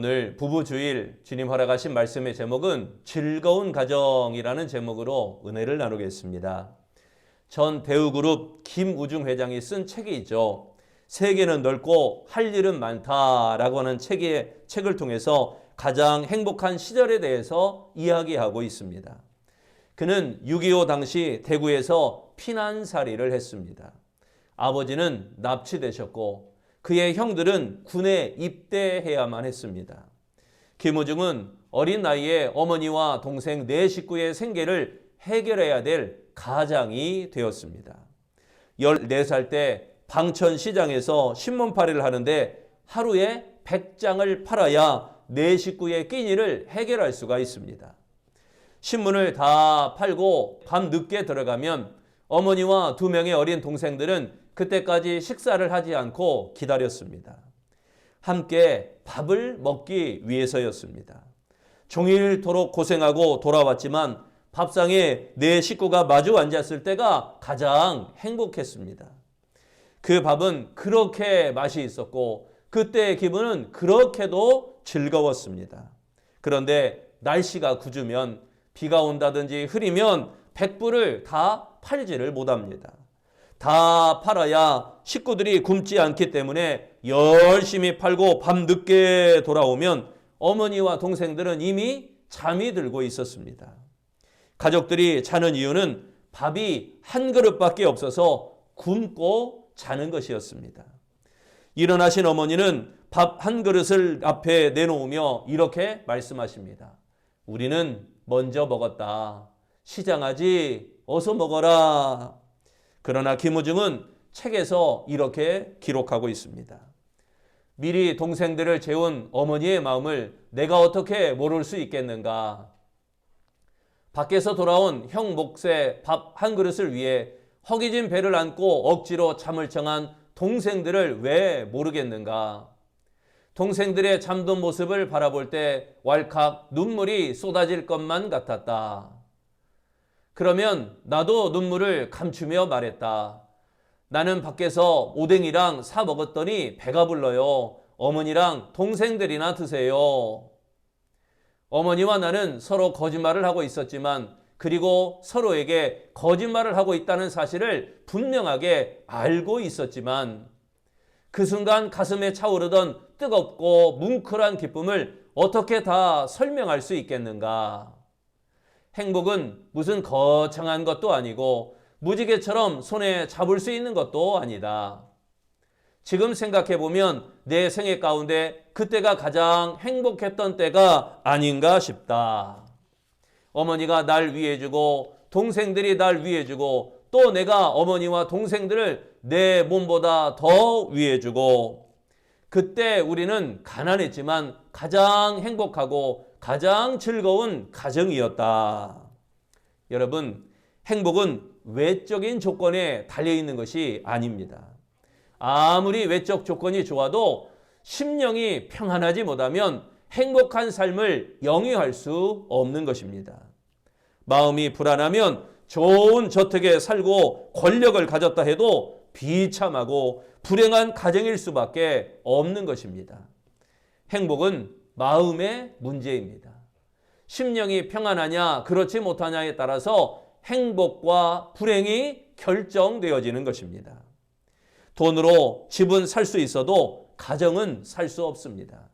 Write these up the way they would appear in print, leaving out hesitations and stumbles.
오늘 부부주일 주님 허락하신 말씀의 제목은 즐거운 가정이라는 제목으로 은혜를 나누겠습니다. 전 대우그룹 김우중 회장이 쓴 책이 있죠. 세계는 넓고 할 일은 많다라고 하는 책을 통해서 가장 행복한 시절에 대해서 이야기하고 있습니다. 그는 6.25 당시 대구에서 피난살이를 했습니다. 아버지는 납치되셨고 그의 형들은 군에 입대해야만 했습니다. 김우중은 어린 나이에 어머니와 동생 4식구의 생계를 해결해야 될 가장이 되었습니다. 14살 때 방천시장에서 신문팔이를 하는데 하루에 100장을 팔아야 4식구의 끼니를 해결할 수가 있습니다. 신문을 다 팔고 밤 늦게 들어가면 어머니와 2명의 어린 동생들은 그때까지 식사를 하지 않고 기다렸습니다. 함께 밥을 먹기 위해서였습니다. 종일토록 고생하고 돌아왔지만 밥상에 4식구가 마주 앉았을 때가 가장 행복했습니다. 그 밥은 그렇게 맛이 있었고 그때의 기분은 그렇게도 즐거웠습니다. 그런데 날씨가 궂으면 비가 온다든지 흐리면 백불을 다 팔지를 못합니다. 다 팔아야 식구들이 굶지 않기 때문에 열심히 팔고 밤늦게 돌아오면 어머니와 동생들은 이미 잠이 들고 있었습니다. 가족들이 자는 이유는 밥이 한 그릇밖에 없어서 굶고 자는 것이었습니다. 일어나신 어머니는 밥 한 그릇을 앞에 내놓으며 이렇게 말씀하십니다. 우리는 먼저 먹었다. 시장하지 어서 먹어라. 그러나 김우중은 책에서 이렇게 기록하고 있습니다. 미리 동생들을 재운 어머니의 마음을 내가 어떻게 모를 수 있겠는가. 밖에서 돌아온 형 몫의 밥 한 그릇을 위해 허기진 배를 안고 억지로 잠을 청한 동생들을 왜 모르겠는가. 동생들의 잠든 모습을 바라볼 때 왈칵 눈물이 쏟아질 것만 같았다. 그러면 나도 눈물을 감추며 말했다. 나는 밖에서 오뎅이랑 사 먹었더니 배가 불러요. 어머니랑 동생들이나 드세요. 어머니와 나는 서로 거짓말을 하고 있었지만 그리고 서로에게 거짓말을 하고 있다는 사실을 분명하게 알고 있었지만 그 순간 가슴에 차오르던 뜨겁고 뭉클한 기쁨을 어떻게 다 설명할 수 있겠는가. 행복은 무슨 거창한 것도 아니고 무지개처럼 손에 잡을 수 있는 것도 아니다. 지금 생각해보면 내 생애 가운데 그때가 가장 행복했던 때가 아닌가 싶다. 어머니가 날 위해주고 동생들이 날 위해주고 또 내가 어머니와 동생들을 내 몸보다 더 위해주고 그때 우리는 가난했지만 가장 행복하고 가장 즐거운 가정이었다. 여러분, 행복은 외적인 조건에 달려있는 것이 아닙니다. 아무리 외적 조건이 좋아도 심령이 평안하지 못하면 행복한 삶을 영위할 수 없는 것입니다. 마음이 불안하면 좋은 저택에 살고 권력을 가졌다 해도 비참하고 불행한 가정일 수밖에 없는 것입니다. 행복은 마음의 문제입니다. 심령이 평안하냐 그렇지 못하냐에 따라서 행복과 불행이 결정되어지는 것입니다. 돈으로 집은 살 수 있어도 가정은 살 수 없습니다.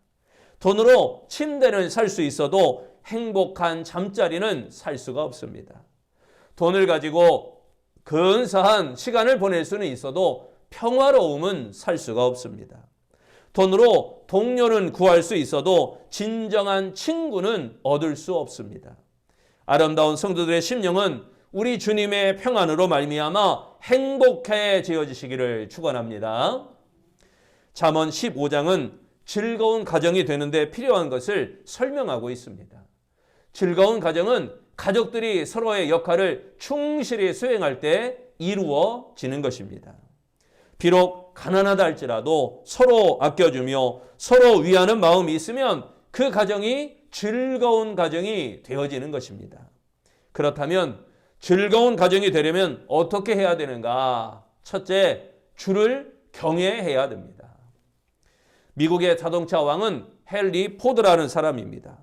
돈으로 침대를 살 수 있어도 행복한 잠자리는 살 수가 없습니다. 돈을 가지고 근사한 시간을 보낼 수는 있어도 평화로움은 살 수가 없습니다. 돈으로 동료는 구할 수 있어도 진정한 친구는 얻을 수 없습니다. 아름다운 성도들의 심령은 우리 주님의 평안으로 말미암아 행복해지어지시기를 축원합니다. 잠언 15장은 즐거운 가정이 되는데 필요한 것을 설명하고 있습니다. 즐거운 가정은 가족들이 서로의 역할을 충실히 수행할 때 이루어지는 것입니다. 비록 가난하다 할지라도 서로 아껴주며 서로 위하는 마음이 있으면 그 가정이 즐거운 가정이 되어지는 것입니다. 그렇다면 즐거운 가정이 되려면 어떻게 해야 되는가? 첫째, 주를 경외해야 됩니다. 미국의 자동차 왕은 헨리 포드라는 사람입니다.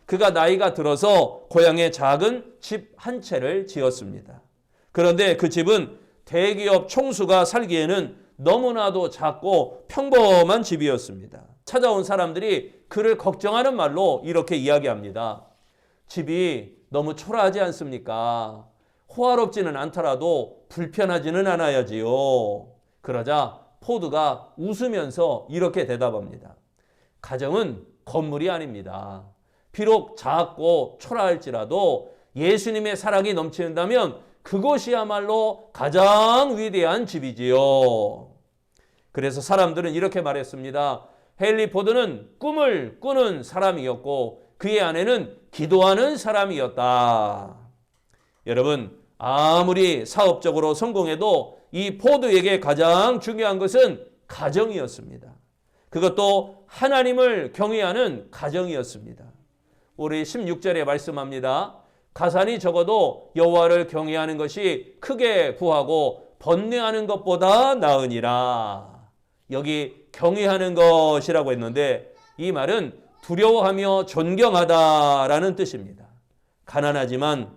그가 나이가 들어서 고향에 작은 집 한 채를 지었습니다. 그런데 그 집은 대기업 총수가 살기에는 너무나도 작고 평범한 집이었습니다. 찾아온 사람들이 그를 걱정하는 말로 이렇게 이야기합니다. 집이 너무 초라하지 않습니까? 호화롭지는 않더라도 불편하지는 않아야지요. 그러자 포드가 웃으면서 이렇게 대답합니다. 가정은 건물이 아닙니다. 비록 작고 초라할지라도 예수님의 사랑이 넘치는다면 그것이야말로 가장 위대한 집이지요. 그래서 사람들은 이렇게 말했습니다. 헨리 포드는 꿈을 꾸는 사람이었고 그의 아내는 기도하는 사람이었다. 여러분, 아무리 사업적으로 성공해도 이 포드에게 가장 중요한 것은 가정이었습니다. 그것도 하나님을 경외하는 가정이었습니다. 우리 16절에 말씀합니다. 가산이 적어도 여호와를 경외하는 것이 크게 구하고 번뇌하는 것보다 나으니라. 여기 경외하는 것이라고 했는데 이 말은 두려워하며 존경하다라는 뜻입니다. 가난하지만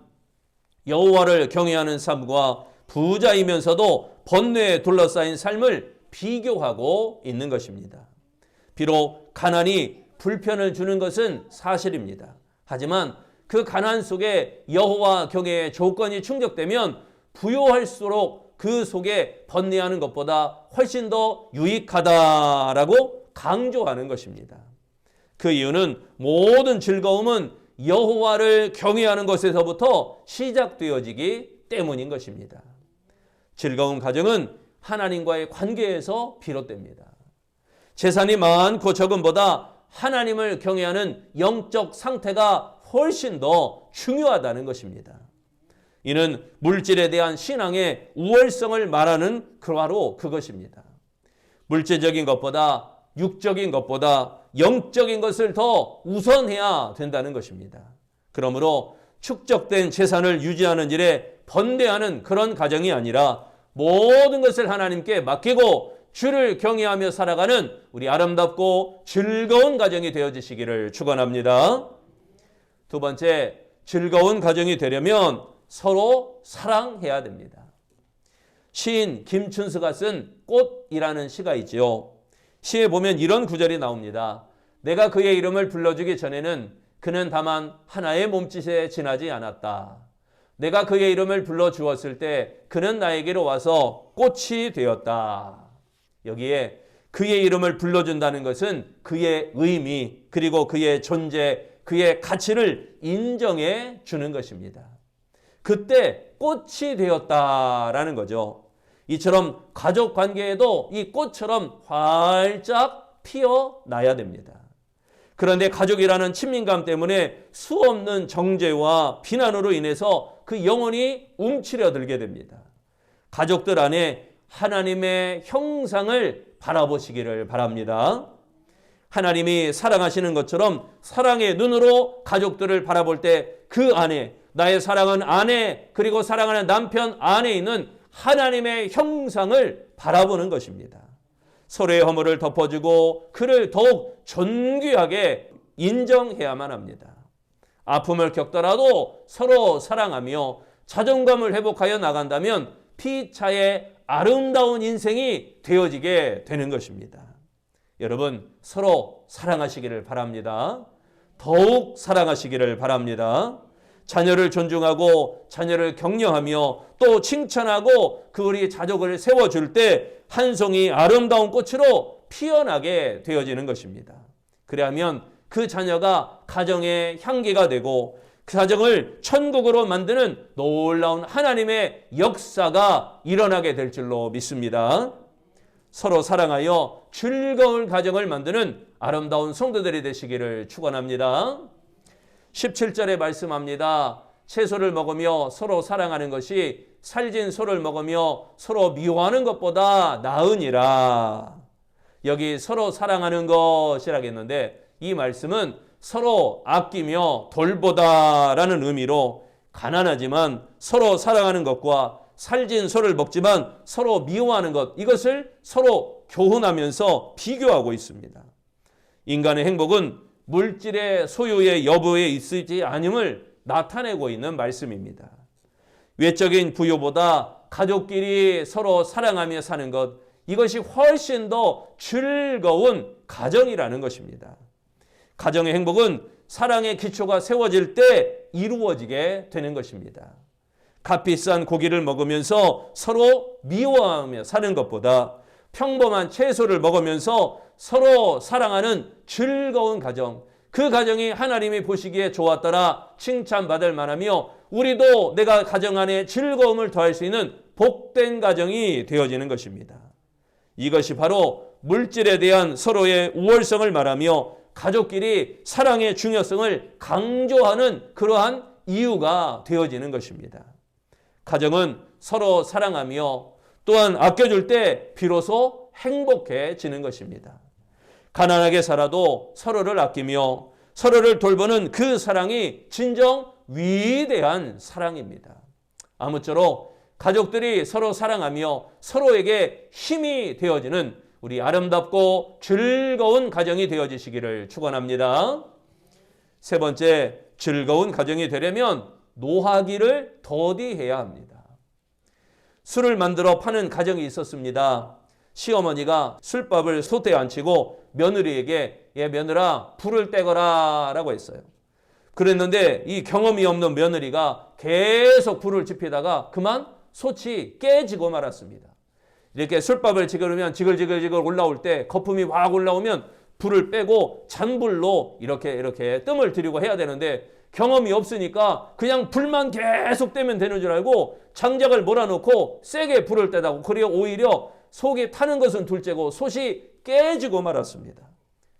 여호와를 경외하는 삶과 부자이면서도 번뇌에 둘러싸인 삶을 비교하고 있는 것입니다. 비록 가난이 불편을 주는 것은 사실입니다. 하지만 그 가난 속에 여호와 경외의 조건이 충족되면 부요할수록 그 속에 번뇌하는 것보다 훨씬 더 유익하다라고 강조하는 것입니다. 그 이유는 모든 즐거움은 여호와를 경외하는 것에서부터 시작되어지기 때문인 것입니다. 즐거운 가정은 하나님과의 관계에서 비롯됩니다. 재산이 많고 적음보다 하나님을 경외하는 영적 상태가 훨씬 더 중요하다는 것입니다. 이는 물질에 대한 신앙의 우월성을 말하는 바로 그것입니다. 물질적인 것보다 육적인 것보다 영적인 것을 더 우선해야 된다는 것입니다. 그러므로 축적된 재산을 유지하는 일에 번뇌하는 그런 가정이 아니라 모든 것을 하나님께 맡기고 주를 경외하며 살아가는 우리 아름답고 즐거운 가정이 되어지시기를 축원합니다. 두 번째, 즐거운 가정이 되려면 서로 사랑해야 됩니다. 시인 김춘수가 쓴 꽃이라는 시가 있지요. 시에 보면 이런 구절이 나옵니다. 내가 그의 이름을 불러주기 전에는 그는 다만 하나의 몸짓에 지나지 않았다. 내가 그의 이름을 불러주었을 때 그는 나에게로 와서 꽃이 되었다. 여기에 그의 이름을 불러준다는 것은 그의 의미 그리고 그의 존재, 그의 가치를 인정해 주는 것입니다. 그때 꽃이 되었다라는 거죠. 이처럼 가족 관계에도 이 꽃처럼 활짝 피어나야 됩니다. 그런데 가족이라는 친밀감 때문에 수없는 정죄와 비난으로 인해서 그 영혼이 움츠려들게 됩니다. 가족들 안에 하나님의 형상을 바라보시기를 바랍니다. 하나님이 사랑하시는 것처럼 사랑의 눈으로 가족들을 바라볼 때 그 안에 나의 사랑하는 아내 그리고 사랑하는 남편 안에 있는 하나님의 형상을 바라보는 것입니다. 서로의 허물을 덮어주고 그를 더욱 존귀하게 인정해야만 합니다. 아픔을 겪더라도 서로 사랑하며 자존감을 회복하여 나간다면 피차의 아름다운 인생이 되어지게 되는 것입니다. 여러분, 서로 사랑하시기를 바랍니다. 더욱 사랑하시기를 바랍니다. 자녀를 존중하고 자녀를 격려하며 또 칭찬하고 그 우리 자족을 세워줄 때 한 송이 아름다운 꽃으로 피어나게 되어지는 것입니다. 그래야면 그 자녀가 가정의 향기가 되고 그 가정을 천국으로 만드는 놀라운 하나님의 역사가 일어나게 될 줄로 믿습니다. 서로 사랑하여 즐거운 가정을 만드는 아름다운 성도들이 되시기를 축원합니다. 17절에 말씀합니다. 채소를 먹으며 서로 사랑하는 것이 살진 소를 먹으며 서로 미워하는 것보다 나으니라. 여기 서로 사랑하는 것이라겠는데 이 말씀은 서로 아끼며 돌보다라는 의미로 가난하지만 서로 사랑하는 것과 살진 소를 먹지만 서로 미워하는 것, 이것을 서로 교훈하면서 비교하고 있습니다. 인간의 행복은 물질의 소유의 여부에 있지 않음을 나타내고 있는 말씀입니다. 외적인 부유보다 가족끼리 서로 사랑하며 사는 것, 이것이 훨씬 더 즐거운 가정이라는 것입니다. 가정의 행복은 사랑의 기초가 세워질 때 이루어지게 되는 것입니다. 값비싼 고기를 먹으면서 서로 미워하며 사는 것보다 평범한 채소를 먹으면서 서로 사랑하는 즐거운 가정, 그 가정이 하나님이 보시기에 좋았더라 칭찬받을 만하며 우리도 내가 가정 안에 즐거움을 더할 수 있는 복된 가정이 되어지는 것입니다. 이것이 바로 물질에 대한 서로의 우월성을 말하며 가족끼리 사랑의 중요성을 강조하는 그러한 이유가 되어지는 것입니다. 가정은 서로 사랑하며 또한 아껴줄 때 비로소 행복해지는 것입니다. 가난하게 살아도 서로를 아끼며 서로를 돌보는 그 사랑이 진정 위대한 사랑입니다. 아무쪼록 가족들이 서로 사랑하며 서로에게 힘이 되어지는 우리 아름답고 즐거운 가정이 되어지시기를 축원합니다. 세 번째, 즐거운 가정이 되려면 노하기를 더디해야 합니다. 술을 만들어 파는 가정이 있었습니다. 시어머니가 술밥을 솥에 앉히고 며느리에게 며느라 불을 떼거라 라고 했어요. 그랬는데 이 경험이 없는 며느리가 계속 불을 지피다가 그만 솥이 깨지고 말았습니다. 이렇게 술밥을 지그르면 지글지글 올라올 때 거품이 확 올라오면 불을 빼고 잔불로 이렇게 뜸을 들이고 해야 되는데 경험이 없으니까 그냥 불만 계속 떼면 되는 줄 알고 장작을 몰아놓고 세게 불을 떼다고 그리고 오히려 속이 타는 것은 둘째고 솥이 깨지고 말았습니다.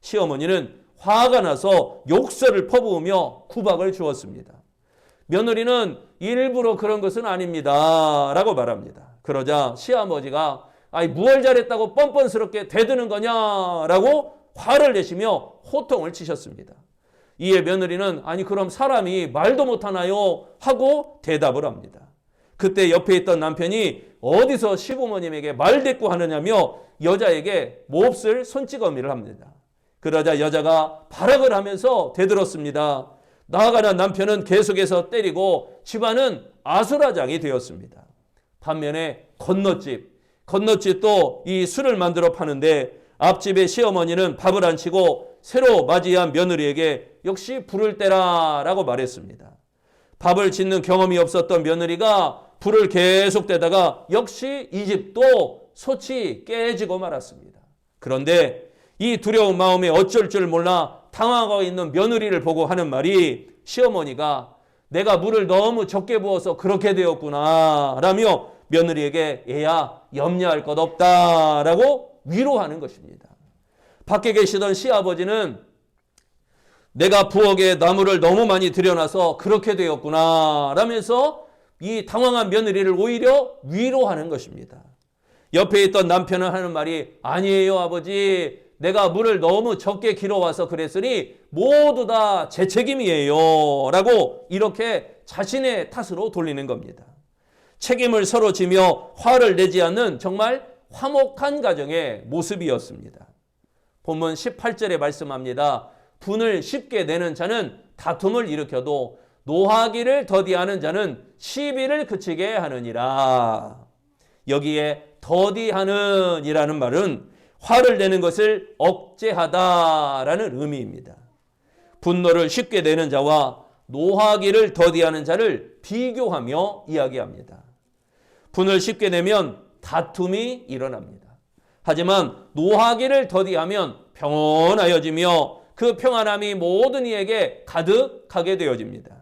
시어머니는 화가 나서 욕설을 퍼부으며 구박을 주었습니다. 며느리는 일부러 그런 것은 아닙니다 라고 말합니다. 그러자 시아버지가 무얼 잘했다고 뻔뻔스럽게 대드는 거냐라고 화를 내시며 호통을 치셨습니다. 이에 며느리는 그럼 사람이 말도 못하나요? 하고 대답을 합니다. 그때 옆에 있던 남편이 어디서 시부모님에게 말대꾸하느냐며 여자에게 몹쓸 손찌검이를 합니다. 그러자 여자가 발악을 하면서 대들었습니다. 나아가는 남편은 계속해서 때리고 집안은 아수라장이 되었습니다. 반면에 건너집도 이 술을 만들어 파는데 앞집의 시어머니는 밥을 안 치고 새로 맞이한 며느리에게 역시 불을 떼라 라고 말했습니다. 밥을 짓는 경험이 없었던 며느리가 불을 계속 떼다가 역시 이 집도 솥이 깨지고 말았습니다. 그런데 이 두려운 마음에 어쩔 줄 몰라 당황하고 있는 며느리를 보고 하는 말이 시어머니가 내가 물을 너무 적게 부어서 그렇게 되었구나 라며 며느리에게 얘야 염려할 것 없다 라고 위로하는 것입니다. 밖에 계시던 시아버지는 내가 부엌에 나무를 너무 많이 들여놔서 그렇게 되었구나 라면서 이 당황한 며느리를 오히려 위로하는 것입니다. 옆에 있던 남편은 하는 말이 아니에요 아버지, 내가 물을 너무 적게 길어와서 그랬으니 모두 다 제 책임이에요 라고 이렇게 자신의 탓으로 돌리는 겁니다. 책임을 서로 지며 화를 내지 않는 정말 화목한 가정의 모습이었습니다. 본문 18절에 말씀합니다. 분을 쉽게 내는 자는 다툼을 일으켜도 노하기를 더디하는 자는 시비를 그치게 하느니라. 여기에 더디하는 이라는 말은 화를 내는 것을 억제하다라는 의미입니다. 분노를 쉽게 내는 자와 노하기를 더디하는 자를 비교하며 이야기합니다. 분을 쉽게 내면 다툼이 일어납니다. 하지만 노하기를 더디하면 평온하여지며 그 평안함이 모든 이에게 가득하게 되어집니다.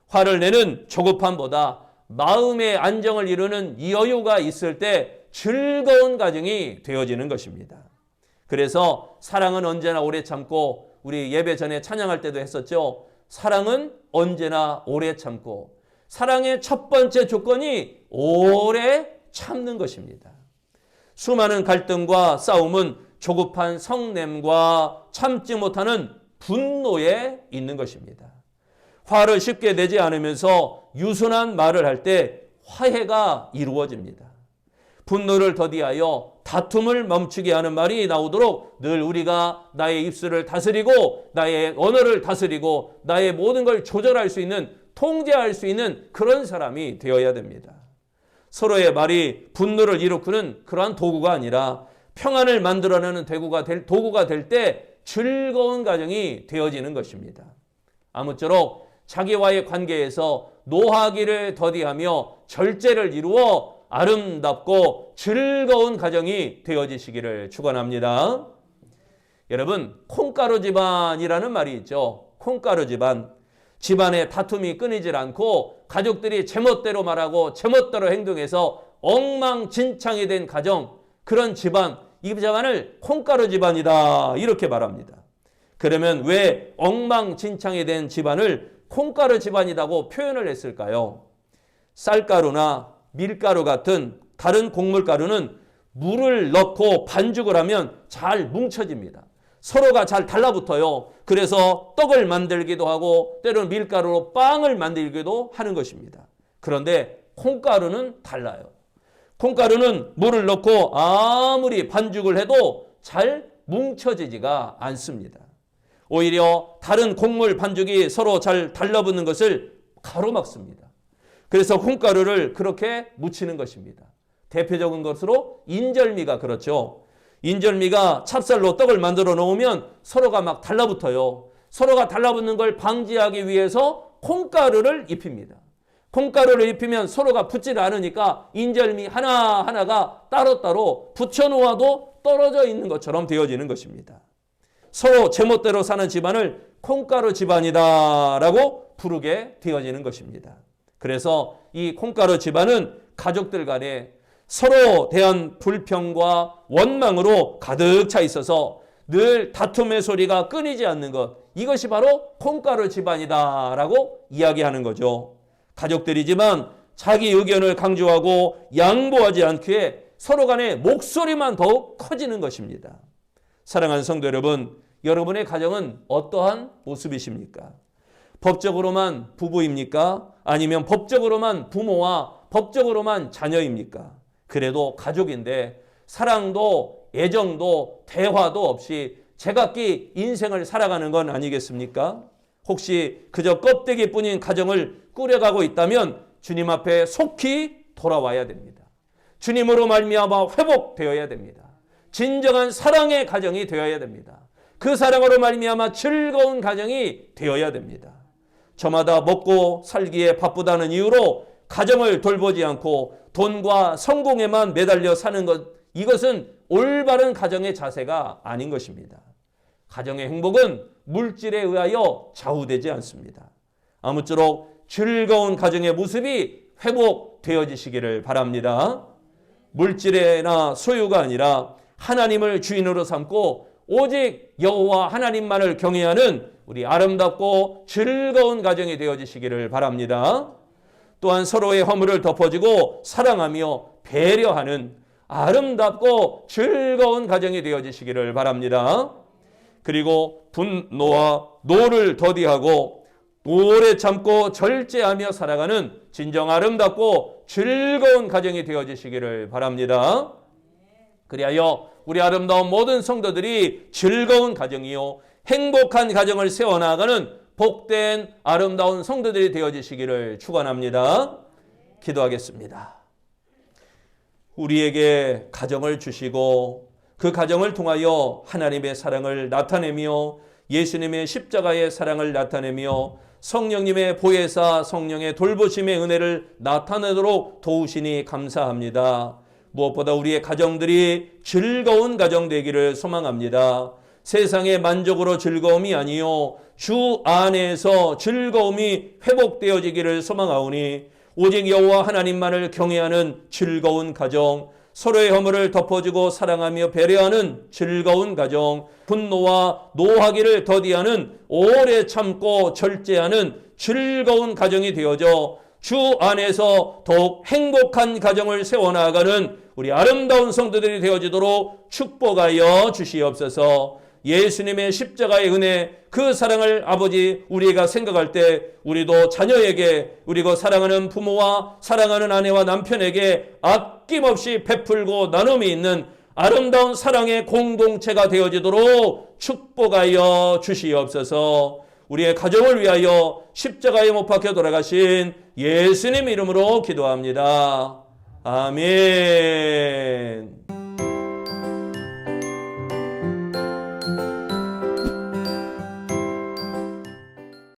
화를 내는 조급함보다 마음의 안정을 이루는 여유가 있을 때 즐거운 가정이 되어지는 것입니다. 그래서 사랑은 언제나 오래 참고, 우리 예배 전에 찬양할 때도 했었죠. 사랑은 언제나 오래 참고, 사랑의 첫 번째 조건이 오래 참는 것입니다. 수많은 갈등과 싸움은 조급한 성냄과 참지 못하는 분노에 있는 것입니다. 화를 쉽게 내지 않으면서 유순한 말을 할 때 화해가 이루어집니다. 분노를 더디하여 다툼을 멈추게 하는 말이 나오도록 늘 우리가 나의 입술을 다스리고 나의 언어를 다스리고 나의 모든 걸 조절할 수 있는, 통제할 수 있는 그런 사람이 되어야 됩니다. 서로의 말이 분노를 일으키는 그러한 도구가 아니라 평안을 만들어내는 도구가 될 때 즐거운 가정이 되어지는 것입니다. 아무쪼록 자기와의 관계에서 노하기를 더디하며 절제를 이루어 아름답고 즐거운 가정이 되어지시기를 축원합니다. 여러분, 콩가루 집안이라는 말이 있죠. 콩가루 집안. 집안의 다툼이 끊이질 않고 가족들이 제멋대로 말하고 제멋대로 행동해서 엉망진창이 된 가정, 그런 집안, 이 집안을 콩가루 집안이다 이렇게 말합니다. 그러면 왜 엉망진창이 된 집안을 콩가루 집안이라고 표현을 했을까요? 쌀가루나 밀가루 같은 다른 곡물가루는 물을 넣고 반죽을 하면 잘 뭉쳐집니다. 서로가 잘 달라붙어요. 그래서 떡을 만들기도 하고 때로는 밀가루로 빵을 만들기도 하는 것입니다. 그런데 콩가루는 달라요. 콩가루는 물을 넣고 아무리 반죽을 해도 잘 뭉쳐지지가 않습니다. 오히려 다른 곡물 반죽이 서로 잘 달라붙는 것을 가로막습니다. 그래서 콩가루를 그렇게 묻히는 것입니다. 대표적인 것으로 인절미가 그렇죠. 인절미가 찹쌀로 떡을 만들어 놓으면 서로가 막 달라붙어요. 서로가 달라붙는 걸 방지하기 위해서 콩가루를 입힙니다. 콩가루를 입히면 서로가 붙지 않으니까 인절미 하나하나가 따로따로 붙여놓아도 떨어져 있는 것처럼 되어지는 것입니다. 서로 제멋대로 사는 집안을 콩가루 집안이다라고 부르게 되어지는 것입니다. 그래서 이 콩가루 집안은 가족들 간에 서로 대한 불평과 원망으로 가득 차 있어서 늘 다툼의 소리가 끊이지 않는 것, 이것이 바로 콩가루 집안이다라고 이야기하는 거죠. 가족들이지만 자기 의견을 강조하고 양보하지 않기에 서로 간의 목소리만 더욱 커지는 것입니다. 사랑하는 성도 여러분, 여러분의 가정은 어떠한 모습이십니까? 법적으로만 부부입니까? 아니면 법적으로만 부모와 법적으로만 자녀입니까? 그래도 가족인데 사랑도 애정도 대화도 없이 제각기 인생을 살아가는 건 아니겠습니까? 혹시 그저 껍데기뿐인 가정을 꾸려가고 있다면 주님 앞에 속히 돌아와야 됩니다. 주님으로 말미암아 회복되어야 됩니다. 진정한 사랑의 가정이 되어야 됩니다. 그 사랑으로 말미암아 즐거운 가정이 되어야 됩니다. 저마다 먹고 살기에 바쁘다는 이유로 가정을 돌보지 않고 돈과 성공에만 매달려 사는 것, 이것은 올바른 가정의 자세가 아닌 것입니다. 가정의 행복은 물질에 의하여 좌우되지 않습니다. 아무쪼록 즐거운 가정의 모습이 회복되어지시기를 바랍니다. 물질이나 소유가 아니라 하나님을 주인으로 삼고 오직 여호와 하나님만을 경외하는 우리 아름답고 즐거운 가정이 되어지시기를 바랍니다. 또한 서로의 허물을 덮어주고 사랑하며 배려하는 아름답고 즐거운 가정이 되어지시기를 바랍니다. 그리고 분노와 노를 더디하고 오래 참고 절제하며 살아가는 진정 아름답고 즐거운 가정이 되어지시기를 바랍니다. 그리하여 우리 아름다운 모든 성도들이 즐거운 가정이요 행복한 가정을 세워나가는 복된 아름다운 성도들이 되어지시기를 축원합니다. 기도하겠습니다. 우리에게 가정을 주시고 그 가정을 통하여 하나님의 사랑을 나타내며 예수님의 십자가의 사랑을 나타내며 성령님의 보혜사 성령의 돌보심의 은혜를 나타내도록 도우시니 감사합니다. 무엇보다 우리의 가정들이 즐거운 가정 되기를 소망합니다. 세상의 만족으로 즐거움이 아니요 주 안에서 즐거움이 회복되어지기를 소망하오니 오직 여호와 하나님만을 경외하는 즐거운 가정, 서로의 허물을 덮어주고 사랑하며 배려하는 즐거운 가정, 분노와 노하기를 더디하는 오래 참고 절제하는 즐거운 가정이 되어져 주 안에서 더욱 행복한 가정을 세워나가는 우리 아름다운 성도들이 되어지도록 축복하여 주시옵소서. 예수님의 십자가의 은혜, 그 사랑을 아버지 우리가 생각할 때 우리도 자녀에게, 우리가 사랑하는 부모와 사랑하는 아내와 남편에게 아낌없이 베풀고 나눔이 있는 아름다운 사랑의 공동체가 되어지도록 축복하여 주시옵소서. 우리의 가정을 위하여 십자가에 못 박혀 돌아가신 예수님 이름으로 기도합니다. 아멘.